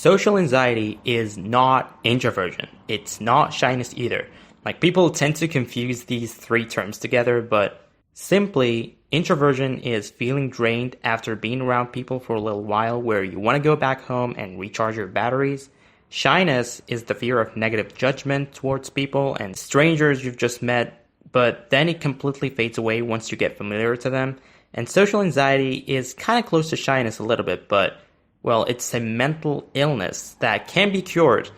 Social anxiety is not introversion. It's not shyness either. Like people tend to confuse these three terms together, but simply introversion is feeling drained after being around people for a little while where you want to go back home and recharge your batteries. Shyness is the fear of negative judgment towards people and strangers you've just met, but then it completely fades away once you get familiar to them. And social anxiety is kind of close to shyness a little bit, but well, it's a mental illness that can be cured.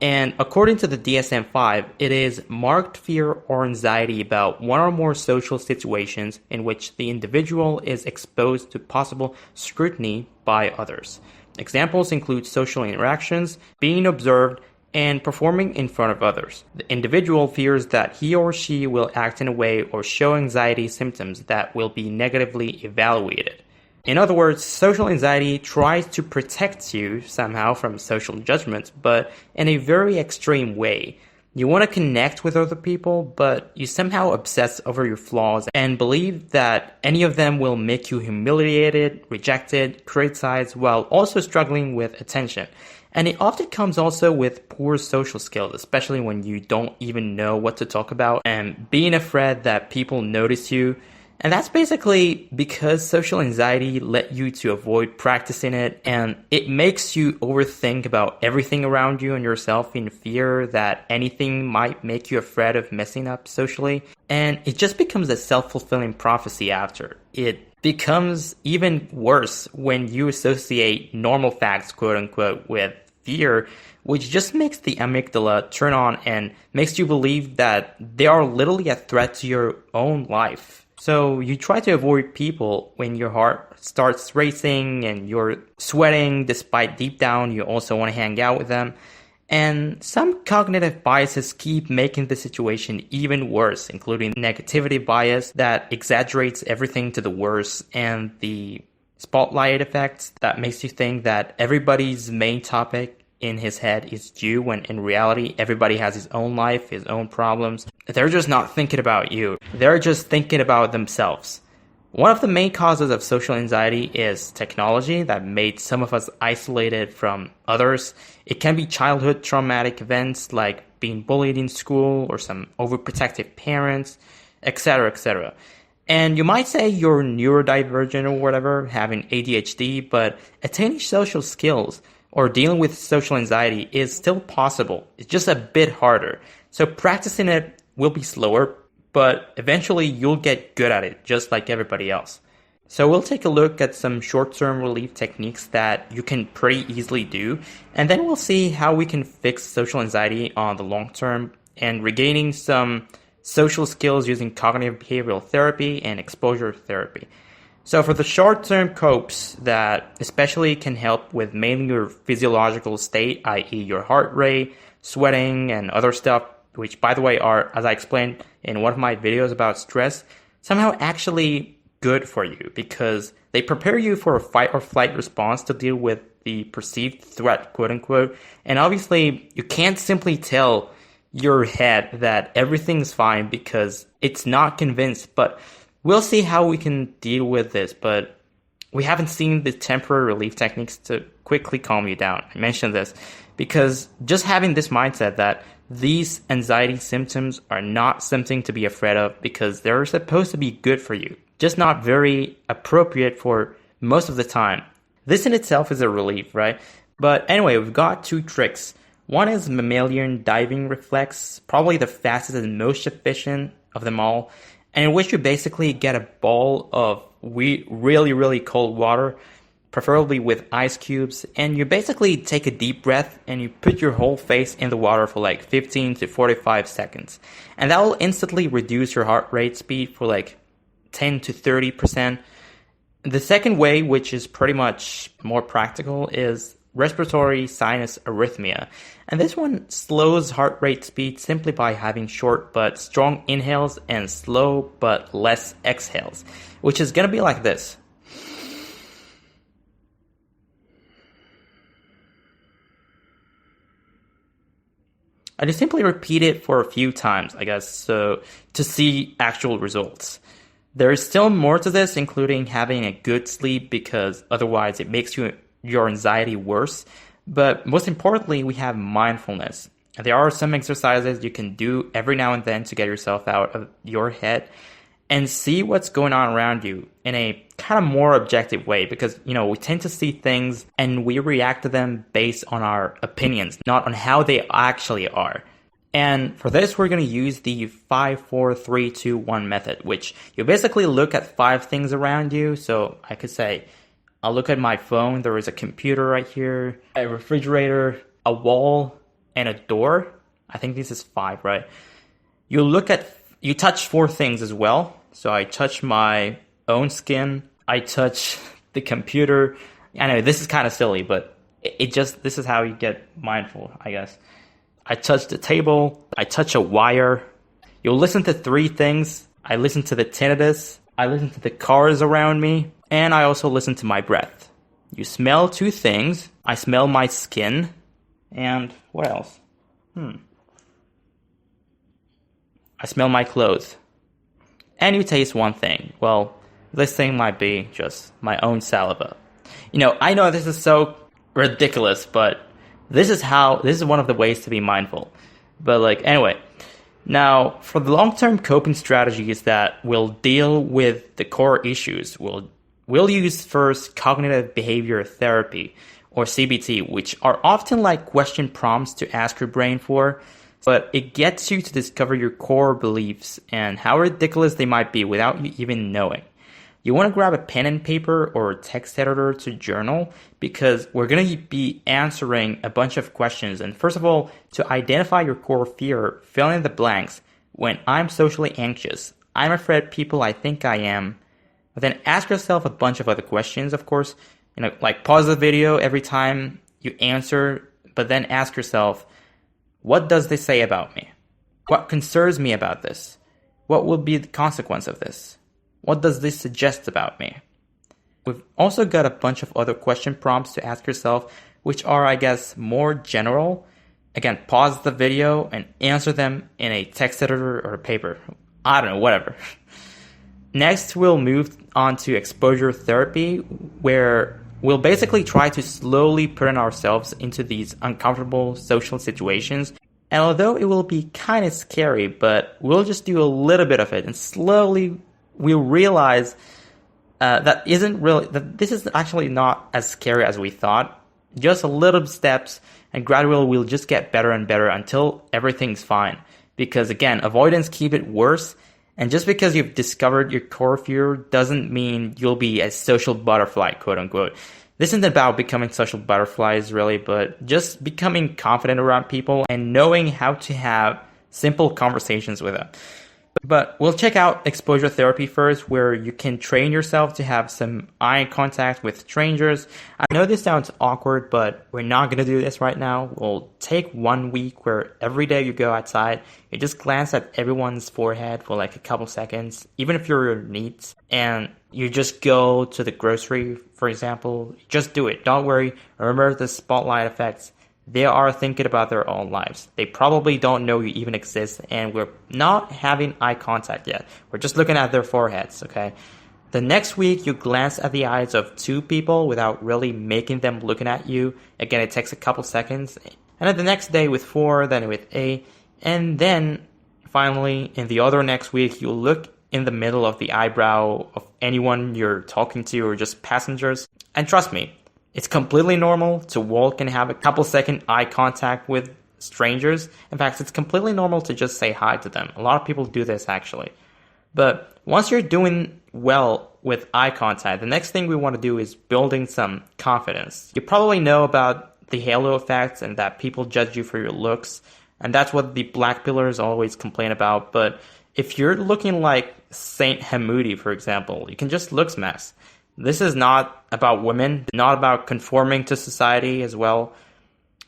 And according to the DSM-5, it is marked fear or anxiety about one or more social situations in which the individual is exposed to possible scrutiny by others. Examples include social interactions, being observed, and performing in front of others. The individual fears that he or she will act in a way or show anxiety symptoms that will be negatively evaluated. In other words, social anxiety tries to protect you somehow from social judgment, but in a very extreme way. You want to connect with other people, but you somehow obsess over your flaws and believe that any of them will make you humiliated, rejected, criticized, while also struggling with attention. And it often comes also with poor social skills, especially when you don't even know what to talk about and being afraid that people notice you. And that's basically because social anxiety led you to avoid practicing it, and it makes you overthink about everything around you and yourself in fear that anything might make you afraid of messing up socially. And it just becomes a self-fulfilling prophecy after. It becomes even worse when you associate normal facts, quote unquote, with fear, which just makes the amygdala turn on and makes you believe that they are literally a threat to your own life. So you try to avoid people when your heart starts racing and you're sweating, despite deep down you also want to hang out with them. And some cognitive biases keep making the situation even worse, including negativity bias that exaggerates everything to the worst, and the spotlight effect that makes you think that everybody's main topic in his head is you, when in reality everybody has his own life, his own problems. They're just not thinking about you. They're just thinking about themselves. One of the main causes of social anxiety is technology that made some of us isolated from others. It can be childhood traumatic events like being bullied in school or some overprotective parents, etc., etc. And you might say you're neurodivergent or whatever, having ADHD, but attaining social skills or dealing with social anxiety is still possible. It's just a bit harder. So practicing it will be slower, but eventually you'll get good at it, just like everybody else. So we'll take a look at some short-term relief techniques that you can pretty easily do, and then we'll see how we can fix social anxiety on the long term and regaining some social skills using cognitive behavioral therapy and exposure therapy. So for the short-term copes that especially can help with mainly your physiological state, i.e. your heart rate, sweating, and other stuff, which by the way are, as I explained in one of my videos about stress, somehow actually good for you because they prepare you for a fight or flight response to deal with the perceived threat, quote unquote. And obviously you can't simply tell your head that everything's fine because it's not convinced, but we'll see how we can deal with this, but we haven't seen the temporary relief techniques to quickly calm you down. I mentioned this because just having this mindset that these anxiety symptoms are not something to be afraid of because they're supposed to be good for you, just not very appropriate for most of the time. This in itself is a relief, right? But anyway, we've got two tricks. One is mammalian diving reflex, probably the fastest and most efficient of them all, and in which you basically get a bowl of really, really cold water, preferably with ice cubes, and you basically take a deep breath and you put your whole face in the water for like 15 to 45 seconds. And that will instantly reduce your heart rate speed for like 10 to 30%. The second way, which is pretty much more practical, is respiratory sinus arrhythmia. And this one slows heart rate speed simply by having short but strong inhales and slow but less exhales, which is going to be like this. I just simply repeat it for a few times, I guess, so to see actual results. There is still more to this, including having a good sleep, because otherwise it makes your anxiety worse. But most importantly, we have mindfulness. There are some exercises you can do every now and then to get yourself out of your head and see what's going on around you in a kind of more objective way, because we tend to see things and we react to them based on our opinions, not on how they actually are. And for this, we're going to use the 5, 4, 3, 2, 1 method, which you basically look at 5 things around you. So I could say, I'll look at my phone. There is a computer right here, a refrigerator, a wall, and a door. I think this is 5, right? You touch 4 things as well. So I touch my own skin. I touch the computer. I know this is kind of silly, but this is how you get mindful, I guess. I touch the table. I touch a wire. You'll listen to 3 things. I listen to the tinnitus. I listen to the cars around me. And I also listen to my breath. You smell 2 things. I smell my skin. And what else? I smell my clothes. And you taste 1 thing. Well, this thing might be just my own saliva. I know this is so ridiculous, but this is one of the ways to be mindful. But anyway, now for the long-term coping strategies that will deal with the core issues, we'll use first cognitive behavior therapy, or CBT, which are often like question prompts to ask your brain for, but it gets you to discover your core beliefs and how ridiculous they might be without you even knowing. You want to grab a pen and paper or a text editor to journal, because we're going to be answering a bunch of questions. And first of all, to identify your core fear, fill in the blanks. When I'm socially anxious, I'm afraid people I think I am. But then ask yourself a bunch of other questions, of course. Like pause the video every time you answer, but then ask yourself, what does this say about me? What concerns me about this? What will be the consequence of this? What does this suggest about me? We've also got a bunch of other question prompts to ask yourself, which are, I guess, more general. Again, pause the video and answer them in a text editor or a paper. I don't know, whatever. Next, we'll move on to exposure therapy, where we'll basically try to slowly put ourselves into these uncomfortable social situations. And although it will be kind of scary, but we'll just do a little bit of it, and slowly we'll realize that this is actually not as scary as we thought. Just a little steps, and gradually we'll just get better and better until everything's fine. Because again, avoidance keeps it worse. And just because you've discovered your core fear doesn't mean you'll be a social butterfly, quote unquote. This isn't about becoming social butterflies, really, but just becoming confident around people and knowing how to have simple conversations with them. But we'll check out exposure therapy first, where you can train yourself to have some eye contact with strangers. I know this sounds awkward, but we're not going to do this right now. We'll take 1 week where every day you go outside, you just glance at everyone's forehead for like a couple seconds, even if you're neat, and you just go to the grocery, for example. Just do it. Don't worry. Remember the spotlight effects. They are thinking about their own lives. They probably don't know you even exist, and we're not having eye contact yet. We're just looking at their foreheads, okay? The next week, you glance at the eyes of 2 people without really making them looking at you. Again, it takes a couple seconds. And then the next day with 4, then with 8. And then, finally, in the other next week, you look in the middle of the eyebrow of anyone you're talking to or just passengers. And trust me, it's completely normal to walk and have a couple second eye contact with strangers. In fact, it's completely normal to just say hi to them. A lot of people do this actually. But once you're doing well with eye contact, the next thing we want to do is building some confidence. You probably know about the halo effect and that people judge you for your looks. And that's what the black pillars always complain about. But if you're looking like Saint Hamoudi, for example, you can just look smash. This is not about women, not about conforming to society as well,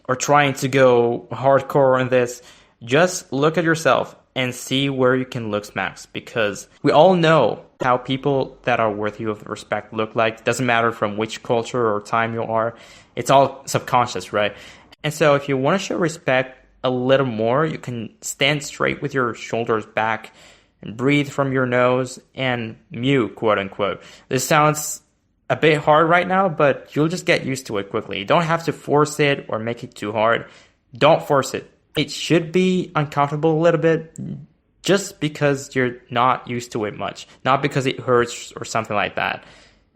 or trying to go hardcore on this. Just look at yourself and see where you can look smash, because we all know how people that are worthy of respect look like. It doesn't matter from which culture or time you are. It's all subconscious, right? And so if you want to show respect a little more, you can stand straight with your shoulders back and breathe from your nose and mew, quote unquote. This sounds a bit hard right now, but you'll just get used to it quickly. You don't have to force it or make it too hard. Don't force it. It should be uncomfortable a little bit just because you're not used to it much, not because it hurts or something like that.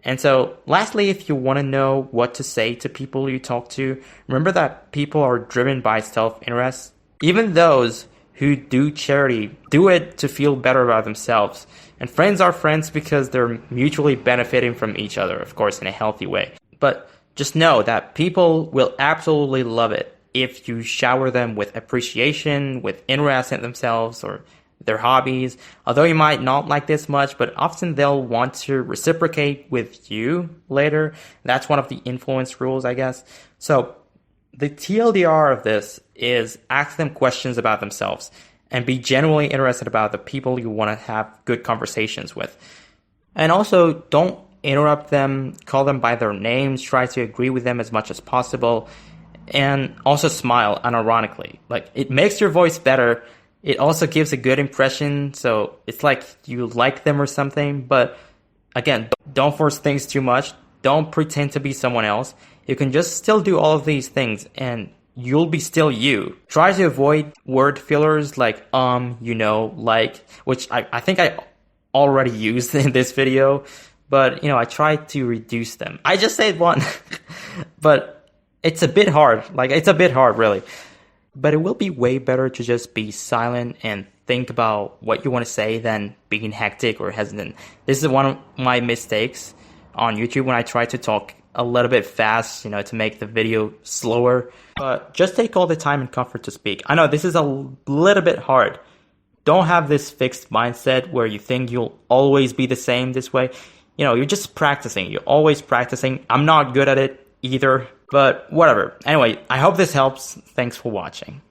And so, lastly, if you want to know what to say to people you talk to, remember that people are driven by self-interest. Even those who do charity do it to feel better about themselves. And friends are friends because they're mutually benefiting from each other, of course, in a healthy way. But just know that people will absolutely love it if you shower them with appreciation, with interest in themselves or their hobbies. Although you might not like this much, but often they'll want to reciprocate with you later. That's one of the influence rules, I guess. So the TLDR of this is ask them questions about themselves and be genuinely interested about the people you want to have good conversations with. And also, don't interrupt them, call them by their names, try to agree with them as much as possible, and also smile unironically. Like, it makes your voice better. It also gives a good impression, so it's like you like them or something. But again, don't force things too much. Don't pretend to be someone else. You can just still do all of these things and you'll be still you. Try to avoid word fillers like like, which I think I already used in this video, but I try to reduce them. I just said one, but it's a bit hard. Like, it's a bit hard, really. But it will be way better to just be silent and think about what you want to say than being hectic or hesitant. This is one of my mistakes on YouTube when I try to talk a little bit fast, to make the video slower. But just take all the time and comfort to speak. I know this is a little bit hard. Don't have this fixed mindset where you think you'll always be the same this way. You're just practicing. You're always practicing. I'm not good at it either, but whatever. Anyway, I hope this helps. Thanks for watching.